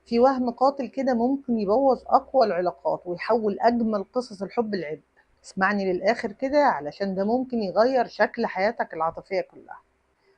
في وهم قاتل كده ممكن يبوظ أقوى العلاقات ويحول أجمل قصص الحب لعبء. اسمعني للآخر كده علشان ده ممكن يغير شكل حياتك العاطفية كلها.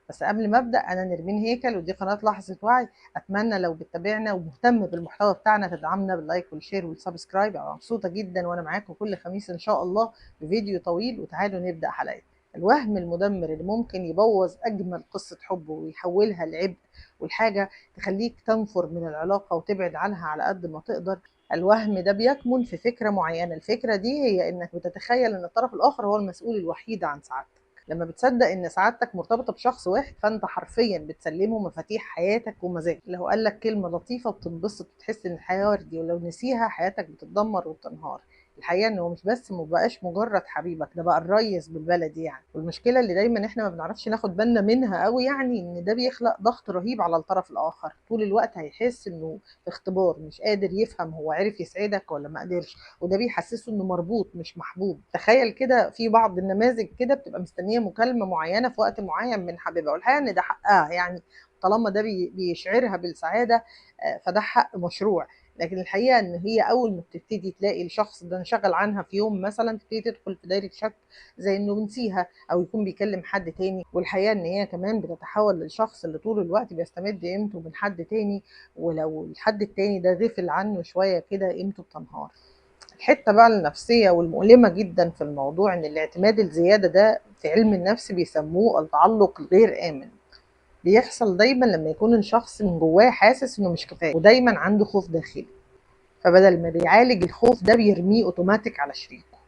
بس قبل ما أبدأ، أنا نرمين هيكل ودي قناة لحظة وعي. أتمنى لو بتتابعنا ومهتم بالمحتوى بتاعنا تدعمنا باللايك والشير والسبسكرايب. أنا مبسوطة جدا وأنا معاكم كل خميس إن شاء الله بفيديو طويل. وتعالوا نبدأ حلقة. الوهم المدمر اللي ممكن يبوظ أجمل قصة حب ويحولها لعبء والحاجة تخليك تنفر من العلاقة وتبعد عنها على قد ما تقدر. الوهم ده بيكمن في فكرة معينة. الفكرة دي هي إنك بتتخيل إن الطرف الآخر هو المسؤول الوحيد عن سعادتك. لما بتصدق ان سعادتك مرتبطه بشخص واحد فانت حرفيا بتسلمه مفاتيح حياتك ومزاجك. لو قال لك كلمه لطيفه بتنبسط وتحس ان الحياه وردي، ولو نسيها حياتك بتتدمر وبتنهار. الحقيقه ان هو مش بس مبقاش مجرد حبيبك، ده بقى الريس بالبلدي يعني. والمشكله اللي دايما احنا ما بنعرفش ناخد بالنا منها قوي، يعني ان ده بيخلق ضغط رهيب على الطرف الاخر. طول الوقت هيحس انه في اختبار، مش قادر يفهم هو عرف يسعدك ولا ما قدرش. وده بيحسسه انه مربوط مش محبوب. تخيل كده في بعض النماذج كده بتبقى مستنيه مكالمه معينه في وقت معين من حبيبها، والحقيقه ان ده حقها يعني. طالما ده بيشعرها بالسعاده، فده حق مشروع. لكن الحقيقه ان هي اول ما بتبتدي تلاقي الشخص ده انشغل عنها في يوم مثلا، تبتدي تدخل في دايره شك، زي انه بنسيها او يكون بيكلم حد تاني. والحقيقه ان هي كمان بتتحول للشخص اللي طول الوقت بيستمد قيمته من حد تاني، ولو الحد التاني ده غفل عنه شويه كده قيمته بتنهار. الحتة بقى النفسية والمؤلمة جدا في الموضوع إن الاعتماد الزيادة ده في علم النفس بيسموه التعلق الغير آمن. بيحصل دايما لما يكون الشخص من جواه حاسس إنه مش كفاية ودايما عنده خوف داخلي، فبدل ما بيعالج الخوف ده بيرميه أوتوماتيك على شريكه.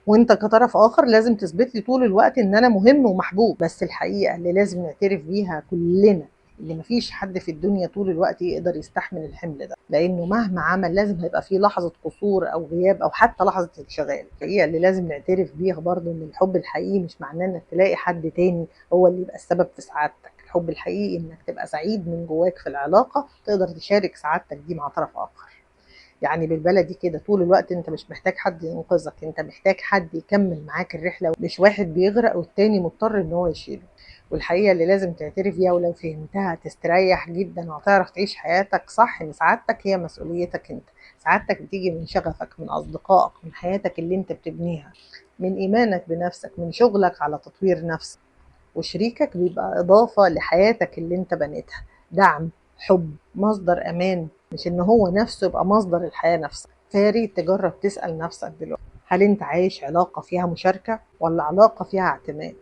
وانت كطرف آخر لازم تثبت لي طول الوقت إن أنا مهم ومحبوب. بس الحقيقة اللي لازم نعترف بيها كلنا ان مفيش حد في الدنيا طول الوقت يقدر يستحمل الحمل ده، لانه مهما عمل لازم هيبقى فيه لحظه قصور او غياب او حتى لحظه انشغال. الحقيقه اللي لازم نعترف بيها برضو ان الحب الحقيقي مش معناه انك تلاقي حد تاني هو اللي يبقى السبب في سعادتك. الحب الحقيقي انك تبقى سعيد من جواك في العلاقه، تقدر تشارك سعادتك دي مع طرف اخر. يعني بالبلدي كده طول الوقت انت مش محتاج حد ينقذك، انت محتاج حد يكمل معاك الرحله، مش واحد بيغرق والتاني مضطر ان هو يشيله. والحقيقه اللي لازم تعترف بيها ولو فهمتها تستريح جدا وهتعرف تعيش حياتك صح، ان سعادتك هي مسؤوليتك انت. سعادتك بتيجي من شغفك، من اصدقائك، من حياتك اللي انت بتبنيها، من ايمانك بنفسك، من شغلك على تطوير نفسك. وشريكك بيبقى اضافه لحياتك اللي انت بنيتها، دعم، حب، مصدر امان، مش ان هو نفسه يبقى مصدر الحياة نفسها. فياريت تجرب تسأل نفسك دلوقتي، هل انت عايش علاقة فيها مشاركة ولا علاقة فيها اعتماد؟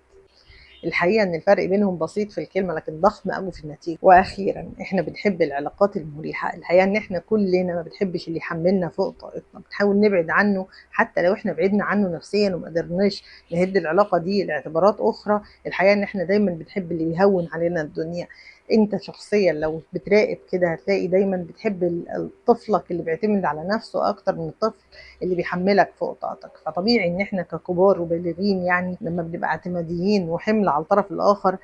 الحقيقة ان الفرق بينهم بسيط في الكلمة لكن ضخم قوي في النتيجة. واخيرا، احنا بنحب العلاقات المريحة. الحقيقة ان احنا كلنا ما بنحبش اللي يحملنا فوق طاقتنا، بنحاول نبعد عنه. حتى لو احنا بعدنا عنه نفسيا وما قدرناش نهد العلاقة دي لاعتبارات اخرى، الحقيقة ان احنا دايما بنحب اللي يهون علينا الدنيا. انت شخصيا لو بتراقب كده هتلاقي دايما بتحب طفلك اللي بيعتمد على نفسه اكتر من الطفل اللي بيحملك فوق طاقتك. فطبيعي ان احنا ككبار وبالغين يعني لما بنبقى اعتماديين وحمل على الطرف الاخر،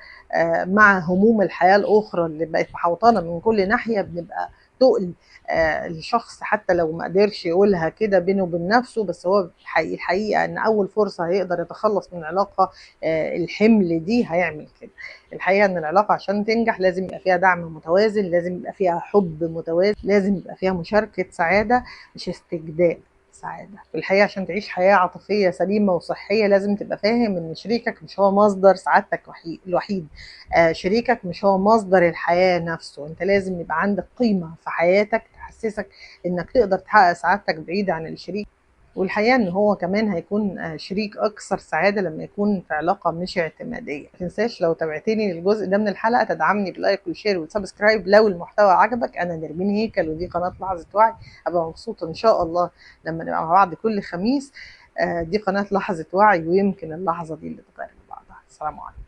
مع هموم الحياة الاخرى اللي بقت محوطانا من كل ناحية، بنبقى تقل الشخص حتى لو ما قدرش يقولها كده بينه وبين نفسه. بس هو الحقيقة ان اول فرصة هيقدر يتخلص من العلاقة الحمل دي هيعمل كده. الحقيقة ان العلاقة عشان تنجح لازم يبقى فيها دعم متوازن، لازم يبقى فيها حب متوازن، لازم يبقى فيها مشاركة سعادة مش استجداء سعادة. في الحقيقة عشان تعيش حياة عاطفية سليمة وصحية لازم تبقى فاهم ان شريكك مش هو مصدر سعادتك الوحيد. شريكك مش هو مصدر الحياة نفسه. انت لازم يبقى عندك قيمة في حياتك تحسسك انك تقدر تحقق سعادتك بعيد عن الشريك. والحقيقة ان هو كمان هيكون شريك اكثر سعادة لما يكون في علاقة مش اعتمادية. ما تنساش لو تابعتني للجزء ده من الحلقة تدعمني بلايك والشير والسبسكرايب لو المحتوى عجبك. انا نرمين هيكل ودي قناة لحظة وعي. ابقى مبسوطة ان شاء الله لما نبقى مع بعض كل خميس. دي قناة لحظة وعي، ويمكن اللحظة دي اللي تغير بعضها. السلام عليكم.